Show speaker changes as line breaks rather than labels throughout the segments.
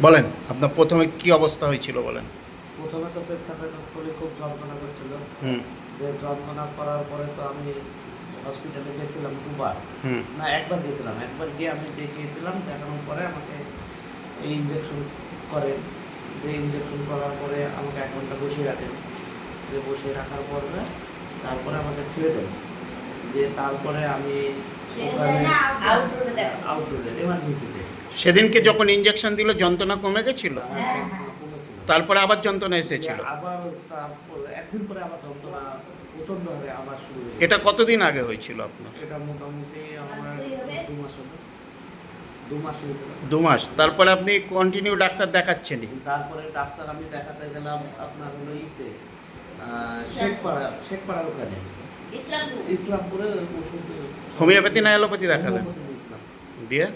বলেন আপনার প্রথমে কি অবস্থা হয়েছিল বলেন।
প্রথমে তো পেশাবের করে খুব যন্ত্রণা করছিল।
হুম
যে যন্ত্রণা করার পরে তো আমি হসপিটালে গেছিলাম দুবার,
হুম
না একবার গেছিলাম। একবার গিয়ে আমি দেখিয়েছিলাম, দেখানোর পরে আমাকে এই ইঞ্জেকশন করেন। এই ইঞ্জেকশন করার পরে আমাকে 1 ঘন্টা বসিয়ে রাখেন। যে বসিয়ে রাখার পরে তারপরে আমাকে ছেড়ে দেন। যে তারপরে আমি ওখানে আউটডোরে এমার্জেন্সিতে
সেদিনকে যখন ইঞ্জেকশন দিল যন্ত্রণা কমে গেছিল,
কমেছিল।
তারপরে আবার যন্ত্রণা এসেছিল।
আবার তারপর একদিন পরে আবার যন্ত্রণা প্রচন্ড হবে আবার শুরু হয়ে
এটা কতদিন আগে হয়েছিল আপনার?
এটা মোটামুটি আমার 2 মাস হবে। 2 মাস হয়েছিল।
2 মাস। তারপরে আপনি কন্টিনিউ ডাক্তার দেখাচ্ছেনই?
তারপরে ডাক্তার আমি দেখাতে গেলাম আপনার হলো ইতে শেখপাড়ার ওখানে ইসলামপুরে ওষুধ।
হোমিওপ্যাথি না অ্যালোপ্যাথি দেখালেন?
হোমিওপ্যাথি নিয়েছিলাম।
দিয়ে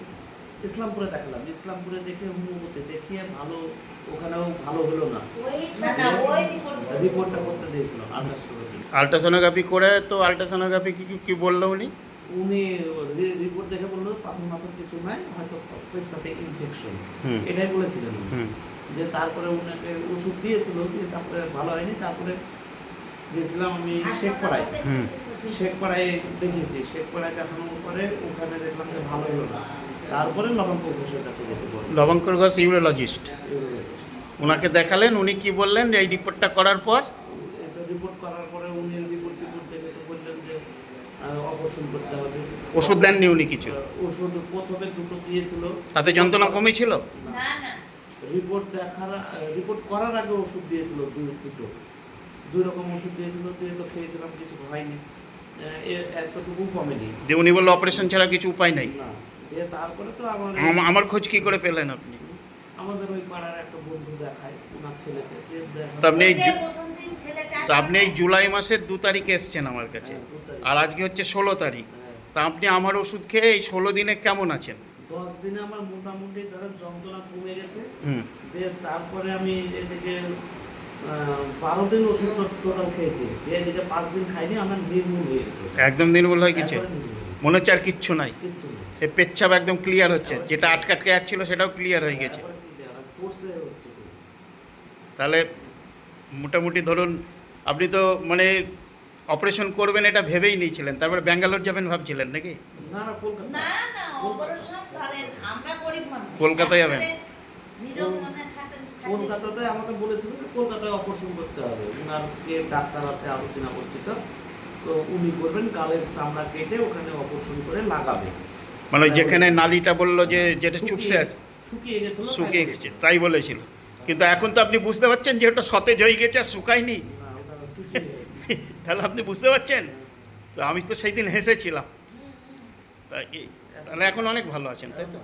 ইসলামপুরে দেখালাম। ইসলামপুরে দেখে হোমিওপ্যাথি দেখিয়ে ভালো, ওখানেও ভালো হলো না। রিপোর্টটা করতে দিয়েছিলাম আল্ট্রাসোনোগ্রাফি।
আল্ট্রাসোনোগ্রাফি করে তো আল্ট্রাসোনোগ্রাফি কি বললো উনি?
উনি রিপোর্ট দেখে বললো পাথর মাথর কিছু নাই, হয়তো পেশাতে ইনফেকশন,
হুম
এটাই বলেছিলেন উনি।
হুম
যে তারপরে উনাকে ওষুধ দিয়েছিল, দিয়ে তারপরে ভালো হয়নি। তারপরে গেছিলাম আমি শেখপাড়ায়।
হুম
শেখপাড়ায় দেখিয়েছি। শেখপাড়ায় দেখানোর পরে ওখানে দেখলাম যে ভালো হলো না। তারপরে লবণপুর ঘোষের কাছে গেছি।
লবঙ্কর ঘোষ ইউরোলজিস্ট, ওনাকে দেখালেন। উনি কি বললেন এই রিপোর্টটা করার পর?
এটা রিপোর্ট করার পরে উনি রিপোর্ট দেখে তো বললেন যে অপারেশন করতে হবে।
ওষুধ দেননি উনি কিছু?
ওষুধ প্রথমে 2টো দিয়েছিল।
তাতে যন্ত্রণা কমেছিল?
রিপোর্ট করার আগে ওষুধ দিয়েছিল 2 রকম ওষুধ দিয়েছিল। দিয়ে তো খেয়েছিলাম, কিছু হয়নি, এতটুকু কমেনি।
দিয়ে উনি বললো অপারেশন ছাড়া কিছু উপায় নাই।
না, দিয়ে তারপরে তো
আমার খোঁজ কি করে পেলেন আপনি?
আমাদের ওই পাড়ার একটা বন্ধু দেখায় ওনার ছেলেকে।
তো আপনি এই জুলাই মাসের 2 তারিখে এসছেন আমার কাছে, আর আজকে হচ্ছে 16 তারিখ। তা আপনি আমার ওষুধ খেয়ে এই 16 দিনে কেমন আছেন?
10 দিনে আমার মোটামুটি ধরেন যন্ত্রণা কমে গেছে।
হুম
দিয়ে তারপরে আমি এদিকে 12 দিন ওষুধ টোটাল খেয়েছি। দিয়ে এদিকে 5 দিন খাইনি, আমার নির্মূল হয়ে গেছে।
একদম নির্মূল হয়ে গেছে?
একবারে নির্মূল হয়ে গেছে।
মনে হচ্ছে আর কিচ্ছু নাই?
কিচ্ছু নেই।
এই পেচ্ছাপ একদম ক্লিয়ার হচ্ছে, যেটা আটকাটকে যাচ্ছিল সেটাও ক্লিয়ার হয়ে গেছে।
একবারে clear, আর কোর্সে হচ্ছে খুব।
তাহলে মোটামুটি ধরুন আপনি তো মানে অপারেশন করবেন এটা ভেবেই নিয়েছিলেন, তারপরে ব্যাঙ্গালোর যাবেন ভাবছিলেন নাকি?
না না, কলকাতা।
না না, অপারেশন করেন, আমরা গরিব মানুষ।
কলকাতায় যাবেন?
নীরব মনে থাকেন।
কলকাতাতে আমাকে বলেছিল যে কলকাতায় অপারেশন করতে হবে। ওনার কে ডাক্তার আছে আলোচনা পরিচিত, তো উনি করবেন, গালের চামড়া কেটে ওখানে অপারেশন করে লাগাবে।
মানে ওই যেখানে নালিটা বললো যে যেটা চুপসে আছে,
শুকিয়ে গেছিল,
শুকিয়ে গেছে তাই বলেছিল। কিন্তু এখন তো আপনি বুঝতে পারছেন যে ওটা সতেজ হয়ে গেছে আর শুকায়নি।
না, ওটা কিছুই হয়নি।
তাহলে আপনি বুঝতে পারছেন তো? আমি তো সেই দিন হেসেছিলাম। তাহলে এখন অনেক ভালো আছেন তাই তো?